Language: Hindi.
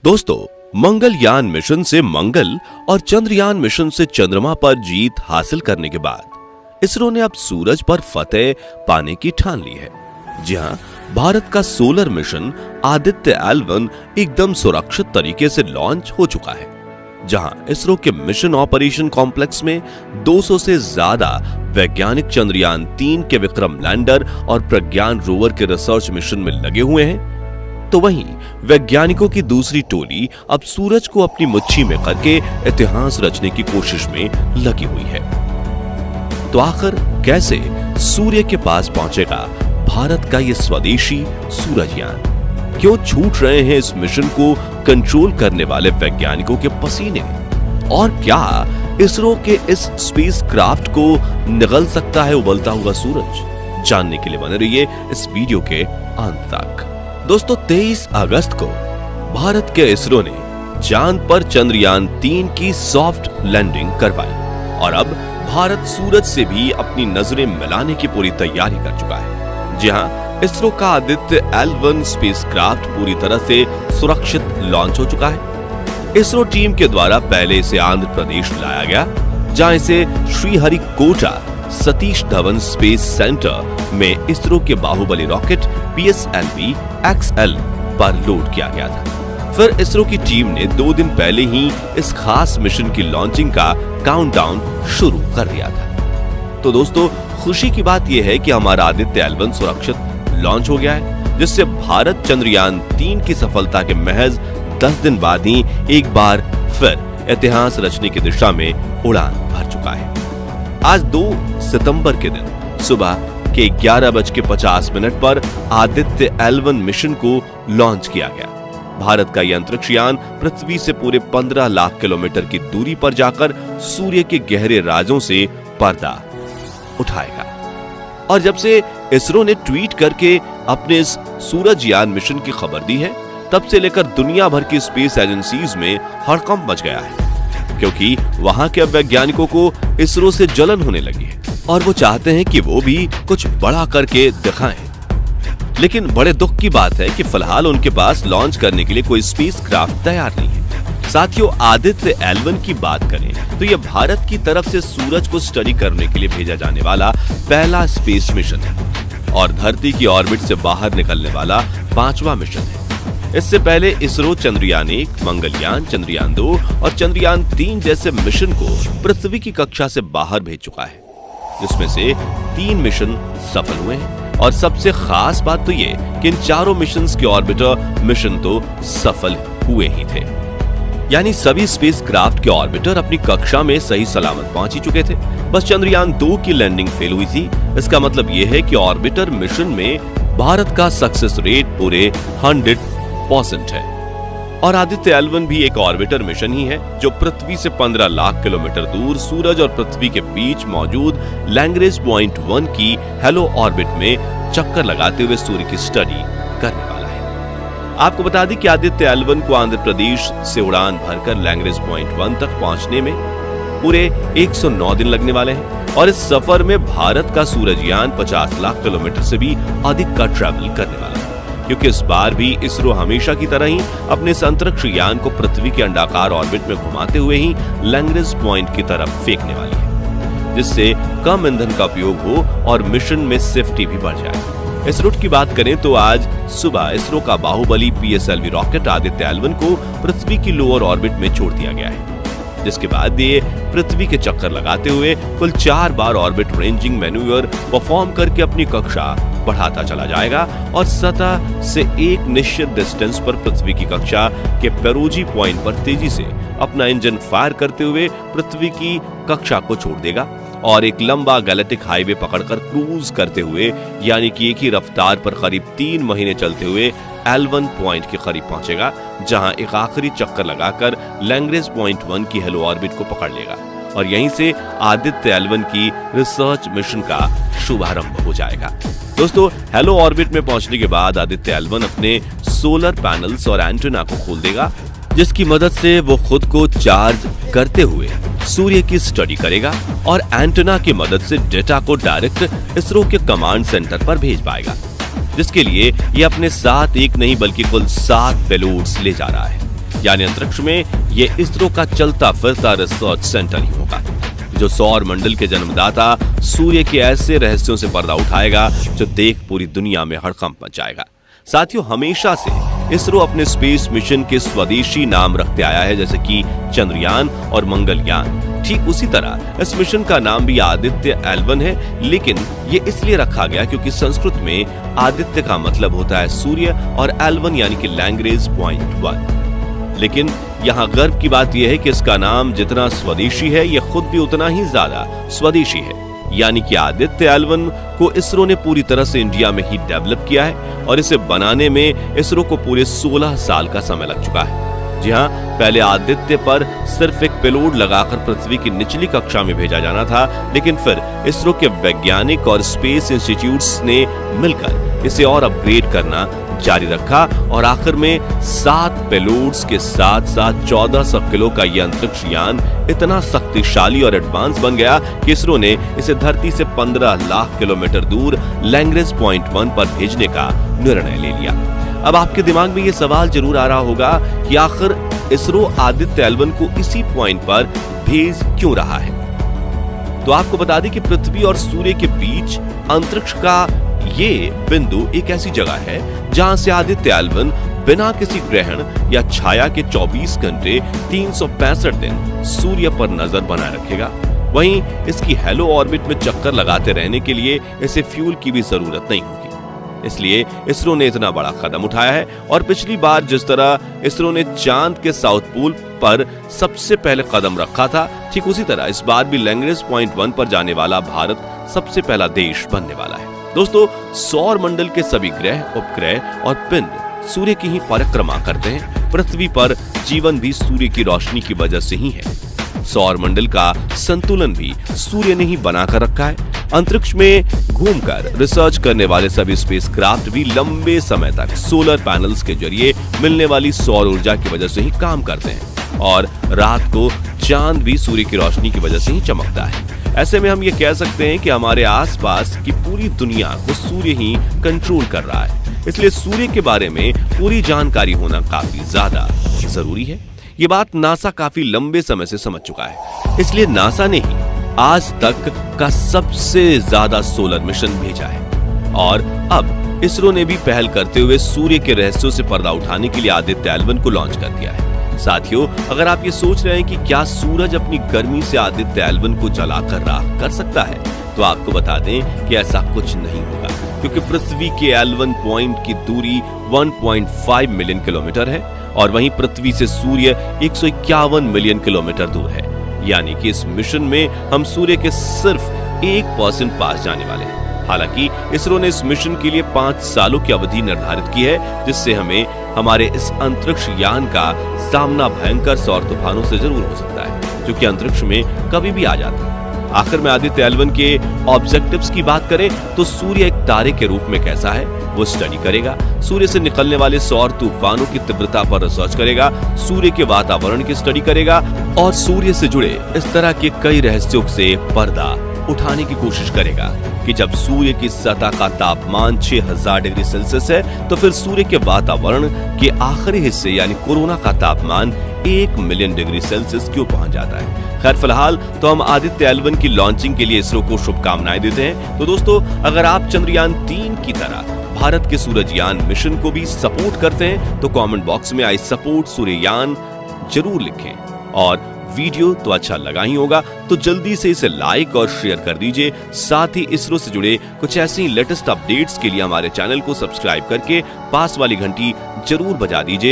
दोस्तों, मंगलयान मिशन से मंगल और चंद्रयान मिशन से चंद्रमा पर जीत हासिल करने के बाद इसरो ने अब सूरज पर फतेह पाने की ठान ली है। जी हां, भारत का सोलर मिशन आदित्य L1 एकदम सुरक्षित तरीके से लॉन्च हो चुका है, जहां इसरो के मिशन ऑपरेशन कॉम्प्लेक्स में 200 से ज्यादा वैज्ञानिक चंद्रयान 3 के विक्रम लैंडर और प्रज्ञान रोवर के रिसर्च मिशन में लगे हुए हैं। तो वहीं वैज्ञानिकों की दूसरी टोली अब सूरज को अपनी मुट्ठी में करके इतिहास रचने की कोशिश में लगी हुई है। तो आखिर कैसे सूर्य के पास पहुंचेगा भारत का ये स्वदेशी सूरजयान? क्यों छूट रहे हैं इस मिशन को कंट्रोल करने वाले वैज्ञानिकों के पसीने? और क्या इसरो के इस स्पेसक्राफ्ट को निगल सकता है उबलता हुआ सूरज? जानने के लिए बने रहिए इस वीडियो के अंत तक। दोस्तों, 23 अगस्त को भारत के इसरो ने चांद पर चंद्रयान 3 की सॉफ्ट लैंडिंग करवाई और अब भारत सूरज से भी अपनी नजरें मिलाने की पूरी तैयारी कर चुका है। जी हां, इसरो का आदित्य L1 स्पेसक्राफ्ट पूरी तरह से सुरक्षित लॉन्च हो चुका है। इसरो टीम के द्वारा पहले इसे आंध्र प्रदेश लाया गया, जहां इसे श्रीहरिकोटा सतीश धवन स्पेस सेंटर में इसरो के बाहुबली रॉकेट PSLV XL पर लोड किया गया था। फिर इसरो की टीम ने 2 दिन पहले ही इस खास मिशन की लॉन्चिंग का काउंटडाउन शुरू कर दिया था। तो दोस्तों, खुशी की बात यह है कि हमारा आदित्य L1 सुरक्षित लॉन्च हो गया है, जिससे भारत चंद्रयान 3 की सफलता के महज 10 दिन बाद ही एक बार फिर इतिहास रचने की दिशा में उड़ान भर चुका है। आज 2 सितंबर के दिन सुबह के 11:50 पर आदित्य L1 मिशन को लॉन्च किया गया। भारत का यह अंतरिक्ष यान पृथ्वी से पूरे 15 लाख किलोमीटर की दूरी पर जाकर सूर्य के गहरे राजों से पर्दा उठाएगा। और जब से इसरो ने ट्वीट करके अपने इस सूरजयान मिशन की खबर दी है, तब से लेकर दुनिया भर की स्पेस एजेंसीज में हड़कंप मच गया है, क्योंकि वहां के वैज्ञानिकों को इसरो से जलन होने लगी है और वो चाहते हैं कि वो भी कुछ बड़ा करके दिखाएं। लेकिन बड़े दुख की बात है कि फिलहाल उनके पास लॉन्च करने के लिए कोई स्पेसक्राफ्ट तैयार नहीं है। साथियों, आदित्य L1 की बात करें तो यह भारत की तरफ से सूरज को स्टडी करने के लिए भेजा जाने वाला पहला स्पेस मिशन है और धरती की ऑर्बिट से बाहर निकलने वाला 5वां मिशन है। इससे पहले इसरो चंद्रयान 1, मंगलयान, चंद्रयान 2 और चंद्रयान 3 जैसे मिशन को पृथ्वी की कक्षा से बाहर भेज चुका है, जिसमें से 3 मिशन सफल हुए हैं। और सबसे खास बात तो ये कि इन चारों मिशंस के ऑर्बिटर मिशन तो सफल हुए ही थे, यानी सभी स्पेसक्राफ्ट के ऑर्बिटर अपनी कक्षा में सही सलामत पहुंच ही चुके थे। बस चंद्रयान 2 की लैंडिंग फेल हुई थी। इसका मतलब यह है कि ऑर्बिटर मिशन में भारत का सक्सेस रेट पूरे 100% है। और आदित्य L1 भी एक ऑर्बिटर मिशन ही है, जो पृथ्वी से 15 लाख किलोमीटर दूर सूरज और पृथ्वी के बीच मौजूद लैग्रेंज पॉइंट 1 की हेलो ऑर्बिट में चक्कर लगाते हुए सूर्य की स्टडी करने वाला है। आपको बता दें कि आदित्य L1 को आंध्र प्रदेश से उड़ान भरकर लैग्रेंज पॉइंट 1 तक पहुंचने में पूरे 109 दिन लगने वाले हैं और इस सफर में भारत का सूरजयान 50 लाख किलोमीटर से भी अधिक का ट्रैवल करने वाला है, क्योंकि इस बार भी इसरो हमेशा की तरह ही अपने अंतरिक्ष यान को पृथ्वी के अंडाकार ऑर्बिट में घुमाते हुए ही लैग्रेंज पॉइंट की तरफ फेंकने वाली है, जिससे कम ईंधन का उपयोग हो और मिशन में सेफ्टी भी बढ़ जाए। इस रूट की बात करें तो आज सुबह इसरो का Baahubali PSLV rocket Aditya L1 को पृथ्वी की लोअर ऑर्बिट में छोड़ दिया गया है, जिसके बाद ये पृथ्वी के चक्कर लगाते हुए कुल 4 बार ऑर्बिट रेंजिंग मैन्यूवर परफॉर्म करके अपनी कक्षा बढ़ाता चला जाएगा और सतह से एक निश्चित डिस्टेंस पर पृथ्वी की कक्षा के पेरोजी पॉइंट पर तेजी से अपना इंजन फायर करते हुए पृथ्वी की कक्षा को छोड़ देगा और एक लंबा गैलेक्टिक हाईवे पकड़कर क्रूज करते हुए, यानी कि एक ही रफ्तार पर करीब 3 महीने चलते हुए L1 पॉइंट के करीब पहुंचेगा, जहां एक आखिरी चक्कर लगाकर लैग्रेंज पॉइंट 1 की हेलो ऑर्बिट को पकड़ लेगा और यहीं से आदित्य L1 की रिसर्च मिशन का शुभारंभ हो जाएगा। दोस्तों, हेलो ऑर्बिट में पहुंचने के बाद आदित्य L1 अपने सोलर पैनल्स और एंटेना को खोल देगा, जिसकी मदद से वो खुद को चार्ज करते हुए सूर्य की स्टडी करेगा और एंटेना की मदद से डेटा को डायरेक्ट इसरो के कमांड सेंटर पर भेज पाएगा। जिसके लिए ये अपने साथ एक नहीं बल्कि कुल 7 पेलोड्स ले जा रहा है। यानी अंतरिक्ष में ये इसरो का चलता फिरता रिसर्च सेंटर ही होगा, जो सौर मंडल के जन्मदाता सूर्य के ऐसे रहस्यों से पर्दा उठाएगा जो देख पूरी दुनिया में हड़कंप मचाएगा। साथियों, हमेशा से इसरो अपने स्पेस मिशन के स्वदेशी नाम रखते आया है, जैसे कि चंद्रयान और मंगलयान। ठीक उसी तरह इस मिशन का नाम भी आदित्य L1 है, लेकिन ये इसलिए रखा गया क्योंकि संस्कृत में आदित्य का मतलब होता है सूर्य और L1 यानी कि लैंग्रेज पॉइंट 1। लेकिन यहाँ गर्व की बात यह है कि इसका नाम जितना स्वदेशी है, यह खुद भी उतना ही ज्यादा स्वदेशी है। यानी कि आदित्य L1 को इसरो ने पूरी तरह से इंडिया में ही डेवलप किया है और इसे बनाने में इसरो को पूरे 16 साल का समय लग चुका है। जी हाँ, पहले आदित्य पर सिर्फ एक पेलोड लगाकर पृथ्वी की निचली कक्षा में भेजा जाना था, लेकिन फिर इसरो के वैज्ञानिक और स्पेस इंस्टीट्यूट्स ने मिलकर इसे और अपग्रेड करना जारी रखा और आखिर में 7 पेलोड्स के साथ साथ 1400 किलो का यह अंतरिक्ष यान इतना शक्तिशाली और एडवांस बन गया कि इसरो ने इसे धरती से 15 लाख किलोमीटर दूर लैंग्रेज पॉइंट 1 पर भेजने का निर्णय ले लिया। अब आपके दिमाग में यह सवाल जरूर आ रहा होगा कि आखिर इसरो आदित्य L1 को इसी पॉइंट पर भेज क्यों रहा है। तो आपको बता दें कि पृथ्वी और सूर्य के बीच अंतरिक्ष का ये बिंदु एक ऐसी जगह है जहां से आदित्य L1 बिना किसी ग्रहण या छाया के 24 घंटे 365 दिन सूर्य पर नजर बनाए रखेगा। वहीं इसकी हेलो ऑर्बिट में चक्कर लगाते रहने के लिए इसे फ्यूल की भी जरूरत नहीं होगी। इसलिए इसरो ने इतना बड़ा कदम उठाया है और पिछली बार जिस तरह इसरो ने चांद के साउथ पोल पर सबसे पहले कदम रखा था, ठीक उसी तरह इस बार भी लैंग्रेज पॉइंट 1 पर जाने वाला भारत सबसे पहला देश बनने वाला है। दोस्तों, सौर मंडल के सभी ग्रह, उपग्रह और पिंड सूर्य की ही परिक्रमा करते हैं। पृथ्वी पर जीवन भी सूर्य की रोशनी की वजह से ही है। सौर मंडल का संतुलन भी सूर्य ने ही बनाकर रखा है। अंतरिक्ष में घूमकर रिसर्च करने वाले सभी स्पेसक्राफ्ट भी लंबे समय तक सोलर पैनल्स के जरिए मिलने वाली सौर ऊर्जा की वजह से ही काम करते हैं और रात को चांद भी सूर्य की रोशनी की वजह से ही चमकता है। ऐसे में हम ये कह सकते हैं कि हमारे आसपास की पूरी दुनिया को सूर्य ही कंट्रोल कर रहा है। इसलिए सूर्य के बारे में पूरी जानकारी होना काफी ज्यादा जरूरी है। ये बात नासा काफी लंबे समय से समझ चुका है। इसलिए नासा ने ही आज तक का सबसे ज्यादा सोलर मिशन भेजा है और अब इसरो ने भी पहल करते हुए सूर्य के रहस्यों से पर्दा उठाने के लिए आदित्य L1 को लॉन्च कर दिया है। साथियों, अगर आप ये सोच रहे हैं कि क्या सूरज अपनी गर्मी से आदित्य L1 को जलाकर राख कर सकता है, तो आपको बता दें कि ऐसा कुछ नहीं होगा, क्योंकि पृथ्वी के L1 पॉइंट की दूरी 1.5 मिलियन किलोमीटर है और वहीं पृथ्वी से सूर्य 151 मिलियन किलोमीटर दूर है। यानी कि इस मिशन में हम सूर्य के सिर्फ 1% पास जाने वाले हैं। हालांकि इसरो ने इस मिशन के लिए 5 सालों की अवधि निर्धारित की है, जिससे हमें हमारे इस अंतरिक्ष यान का सामना भयंकर सौर तूफानों से जरूर हो सकता है, जो कि अंतरिक्ष में कभी भी आ जाता है। आखिर में आदित्य L1 के ऑब्जेक्टिव्स की बात करें तो सूर्य एक तारे के रूप में कैसा है वो स्टडी करेगा, सूर्य से निकलने वाले सौर तूफानों की तीव्रता पर रिसर्च करेगा, सूर्य के वातावरण की स्टडी करेगा और सूर्य से जुड़े इस तरह के कई रहस्यों से पर्दा उठाने की कोशिश करेगा कि जब सूर्य की सतह का तापमान 6000 डिग्री सेल्सियस है तो फिर सूर्य के वातावरण के आखिरी हिस्से यानी कोरोना का तापमान 1 मिलियन डिग्री सेल्सियस क्यों पहुंच जाता है। खैर, फिलहाल तो हम आदित्य L1 की लॉन्चिंग के लिए इसरो को शुभकामनाएं देते हैं। तो दोस्तों, अगर आप चंद्रयान 3 की तरह भारत के सूरजयान मिशन को भी सपोर्ट करते हैं तो कमेंट बॉक्स में आई सपोर्ट सूर्ययान जरूर लिखें और वीडियो तो अच्छा लगा ही होगा तो जल्दी से इसे लाइक और शेयर कर दीजिए। साथ ही इसरो से जुड़े कुछ ऐसे ही लेटेस्ट अपडेट्स के लिए हमारे चैनल को सब्सक्राइब करके पास वाली घंटी जरूर बजा दीजिए।